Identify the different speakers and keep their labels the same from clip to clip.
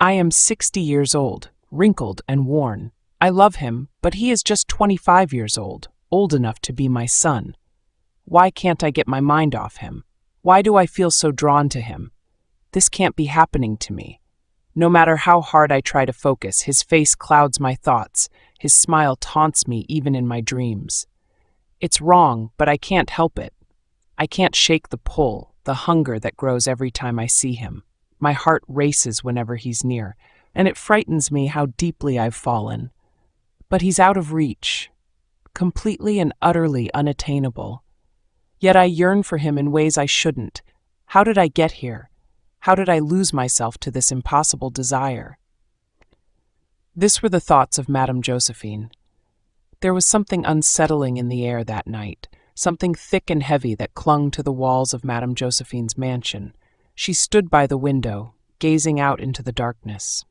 Speaker 1: I am 60 years old, wrinkled and worn. I love him, but he is just 25 years old enough to be my son. Why can't I get my mind off him? Why do I feel so drawn to him? This can't be happening to me. No matter how hard I try to focus, his face clouds my thoughts. His smile taunts me even in my dreams. It's wrong, but I can't help it. I can't shake the pull, the hunger that grows every time I see him. My heart races whenever he's near, and it frightens me how deeply I've fallen. But he's out of reach, completely and utterly unattainable. Yet I yearn for him in ways I shouldn't. How did I get here? How did I lose myself to this impossible desire? This were the thoughts of Madam Josephine. There was something unsettling in the air that night, something thick and heavy that clung to the walls of Madam Josephine's mansion. She stood by the window, gazing out into the darkness.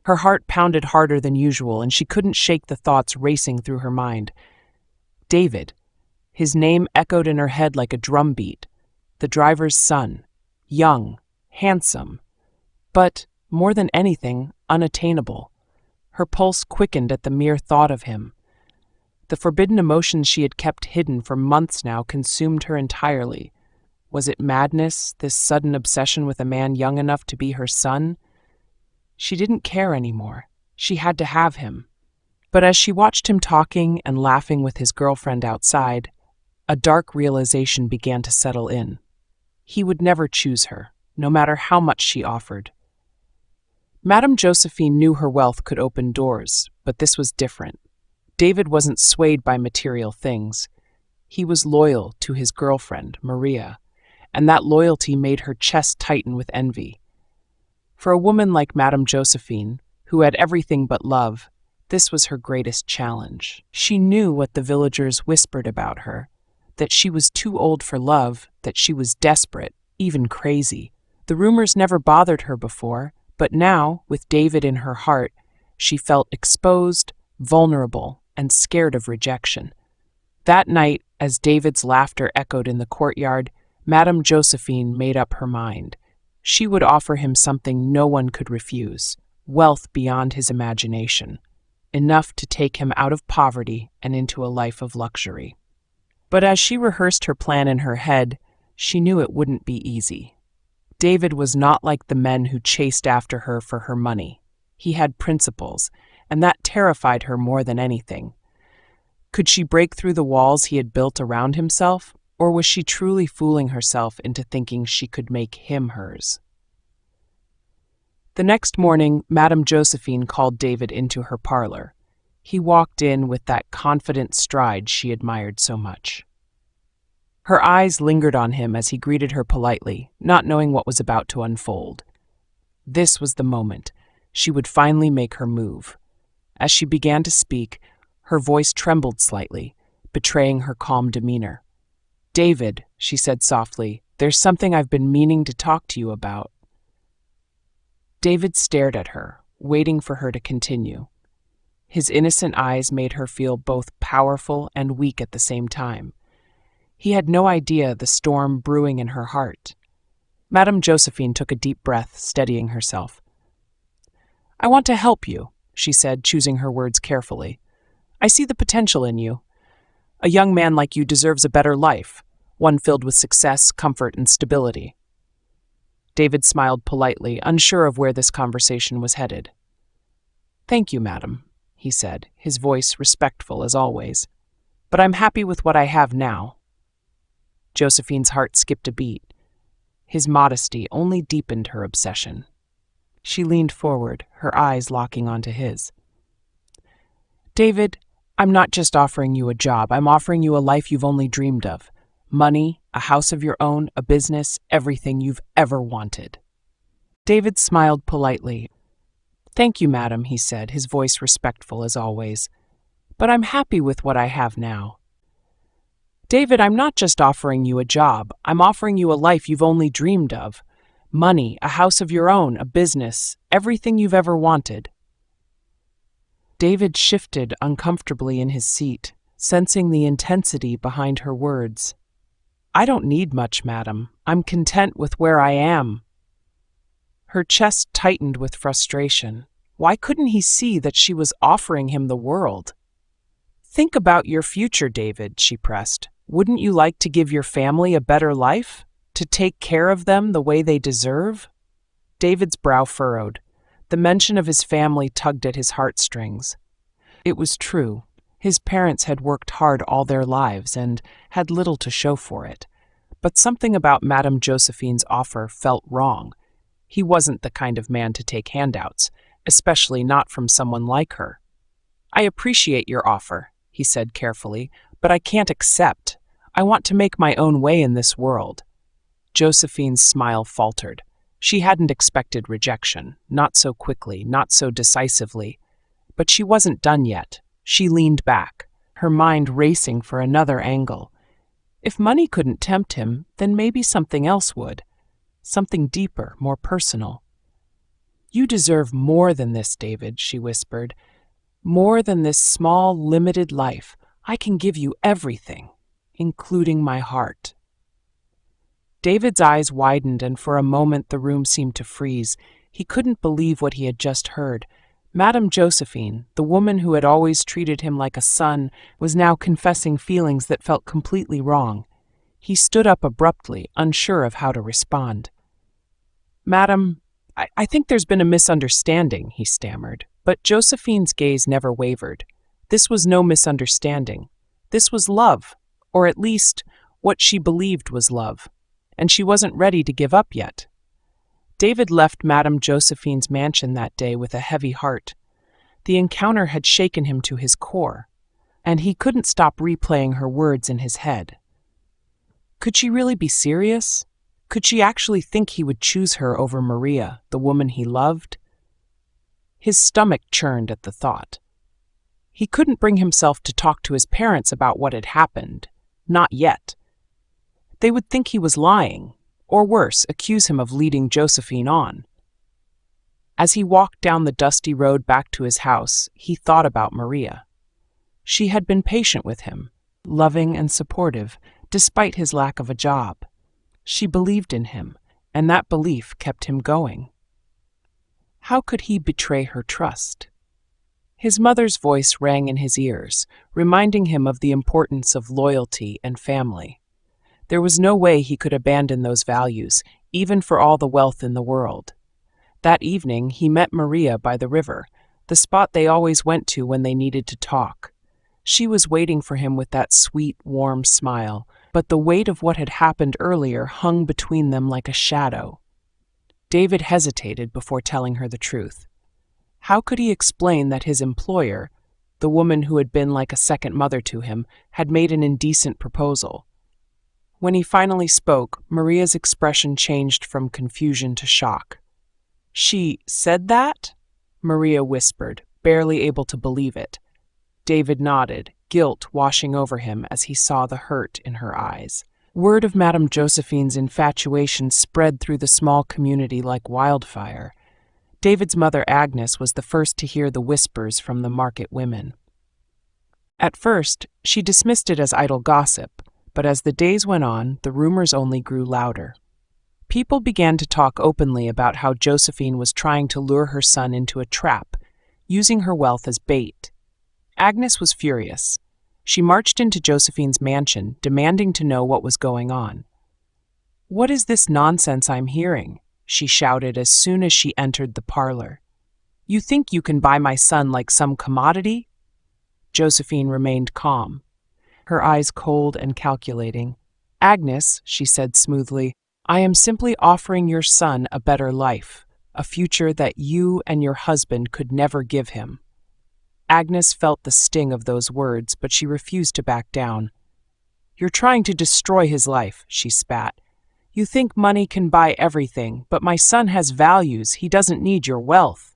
Speaker 1: Her heart pounded harder than usual, and she couldn't shake the thoughts racing through her mind. David. His name echoed in her head like a drumbeat. The driver's son. Young. Handsome. But, more than anything, unattainable. Her pulse quickened at the mere thought of him. The forbidden emotions she had kept hidden for months now consumed her entirely. Was it madness, this sudden obsession with a man young enough to be her son? She didn't care anymore. She had to have him. But as she watched him talking and laughing with his girlfriend outside, a dark realization began to settle in. He would never choose her, no matter how much she offered. Madam Josephine knew her wealth could open doors, but this was different. David wasn't swayed by material things. He was loyal to his girlfriend, Maria, and that loyalty made her chest tighten with envy. For a woman like Madam Josephine, who had everything but love, this was her greatest challenge. She knew what the villagers whispered about her, that she was too old for love, that she was desperate, even crazy. The rumors never bothered her before, but now, with David in her heart, she felt exposed, vulnerable, and scared of rejection. That night, as David's laughter echoed in the courtyard, Madam Josephine made up her mind. She would offer him something no one could refuse, wealth beyond his imagination, enough to take him out of poverty and into a life of luxury. But as she rehearsed her plan in her head, she knew it wouldn't be easy. David was not like the men who chased after her for her money. He had principles, and that terrified her more than anything. Could she break through the walls he had built around himself, or was she truly fooling herself into thinking she could make him hers? The next morning, Madam Josephine called David into her parlor. He walked in with that confident stride she admired so much. Her eyes lingered on him as he greeted her politely, not knowing what was about to unfold. This was the moment. She would finally make her move. As she began to speak, her voice trembled slightly, betraying her calm demeanor. "David," she said softly, "there's something I've been meaning to talk to you about." David stared at her, waiting for her to continue. His innocent eyes made her feel both powerful and weak at the same time. He had no idea the storm brewing in her heart. Madam Josephine took a deep breath, steadying herself. "I want to help you," she said, choosing her words carefully. "I see the potential in you. A young man like you deserves a better life, one filled with success, comfort, and stability." David smiled politely, unsure of where this conversation was headed. "Thank you, madam," he said, his voice respectful as always. "But I'm happy with what I have now." Josephine's heart skipped a beat. His modesty only deepened her obsession. She leaned forward, her eyes locking onto his. "David, I'm not just offering you a job. I'm offering you a life you've only dreamed of. Money, a house of your own, a business, everything you've ever wanted." David smiled politely. "Thank you, madam," he said, his voice respectful as always. "But I'm happy with what I have now." "David, I'm not just offering you a job. I'm offering you a life you've only dreamed of. Money, a house of your own, a business, everything you've ever wanted." David shifted uncomfortably in his seat, sensing the intensity behind her words. "I don't need much, madam. I'm content with where I am." Her chest tightened with frustration. Why couldn't he see that she was offering him the world? "Think about your future, David," she pressed. "Wouldn't you like to give your family a better life? To take care of them the way they deserve?" David's brow furrowed. The mention of his family tugged at his heartstrings. It was true. His parents had worked hard all their lives and had little to show for it. But something about Madam Josephine's offer felt wrong. He wasn't the kind of man to take handouts, especially not from someone like her. "I appreciate your offer," he said carefully, "but I can't accept. I want to make my own way in this world." Josephine's smile faltered. She hadn't expected rejection, not so quickly, not so decisively. But she wasn't done yet. She leaned back, her mind racing for another angle. If money couldn't tempt him, then maybe something else would. Something deeper, more personal. "You deserve more than this, David," she whispered. "More than this small, limited life. I can give you everything, including my heart." David's eyes widened, and for a moment the room seemed to freeze. He couldn't believe what he had just heard. Madam Josephine, the woman who had always treated him like a son, was now confessing feelings that felt completely wrong. He stood up abruptly, unsure of how to respond. "Madam, I think there's been a misunderstanding," he stammered. But Josephine's gaze never wavered. This was no misunderstanding. This was love, or at least what she believed was love. And she wasn't ready to give up yet. David left Madam Josephine's mansion that day with a heavy heart. The encounter had shaken him to his core, and he couldn't stop replaying her words in his head. Could she really be serious? Could she actually think he would choose her over Maria, the woman he loved? His stomach churned at the thought. He couldn't bring himself to talk to his parents about what had happened. Not yet. They would think he was lying, or worse, accuse him of leading Josephine on. As he walked down the dusty road back to his house, he thought about Maria. She had been patient with him, loving and supportive, despite his lack of a job. She believed in him, and that belief kept him going. How could he betray her trust? His mother's voice rang in his ears, reminding him of the importance of loyalty and family. There was no way he could abandon those values, even for all the wealth in the world. That evening, he met Maria by the river, the spot they always went to when they needed to talk. She was waiting for him with that sweet, warm smile, but the weight of what had happened earlier hung between them like a shadow. David hesitated before telling her the truth. How could he explain that his employer, the woman who had been like a second mother to him, had made an indecent proposal? When he finally spoke, Maria's expression changed from confusion to shock. "She said that?" Maria whispered, barely able to believe it. David nodded, guilt washing over him as he saw the hurt in her eyes. Word of Madam Josephine's infatuation spread through the small community like wildfire. David's mother Agnes was the first to hear the whispers from the market women. At first, she dismissed it as idle gossip, but as the days went on, the rumors only grew louder. People began to talk openly about how Josephine was trying to lure her son into a trap, using her wealth as bait. Agnes was furious. She marched into Josephine's mansion, demanding to know what was going on. "What is this nonsense I'm hearing?" she shouted as soon as she entered the parlor. "You think you can buy my son like some commodity?" Josephine remained calm, her eyes cold and calculating. "Agnes," she said smoothly, "I am simply offering your son a better life, a future that you and your husband could never give him." Agnes felt the sting of those words, but she refused to back down. "You're trying to destroy his life," she spat. "You think money can buy everything, but my son has values. He doesn't need your wealth."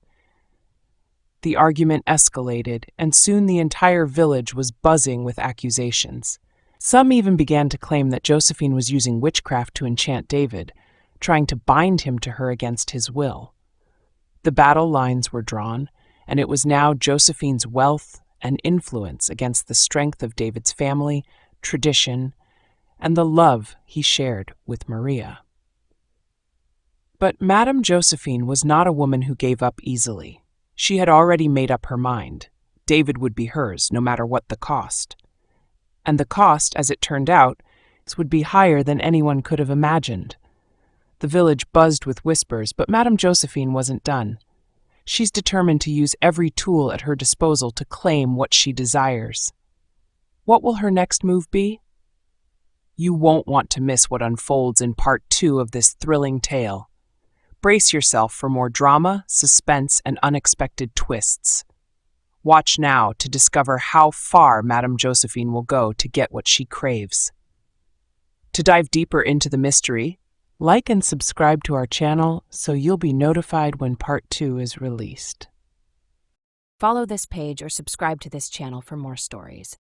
Speaker 1: The argument escalated, and soon the entire village was buzzing with accusations. Some even began to claim that Josephine was using witchcraft to enchant David, trying to bind him to her against his will. The battle lines were drawn, and it was now Josephine's wealth and influence against the strength of David's family, tradition, and the love he shared with Maria. But Madam Josephine was not a woman who gave up easily. She had already made up her mind. David would be hers, no matter what the cost. And the cost, as it turned out, would be higher than anyone could have imagined. The village buzzed with whispers, but Madam Josephine wasn't done. She's determined to use every tool at her disposal to claim what she desires. What will her next move be? You won't want to miss what unfolds in part 2 of this thrilling tale. Brace yourself for more drama, suspense, and unexpected twists. Watch now to discover how far Madam Josephine will go to get what she craves. To dive deeper into the mystery, like and subscribe to our channel so you'll be notified when part 2 is released.
Speaker 2: Follow this page or subscribe to this channel for more stories.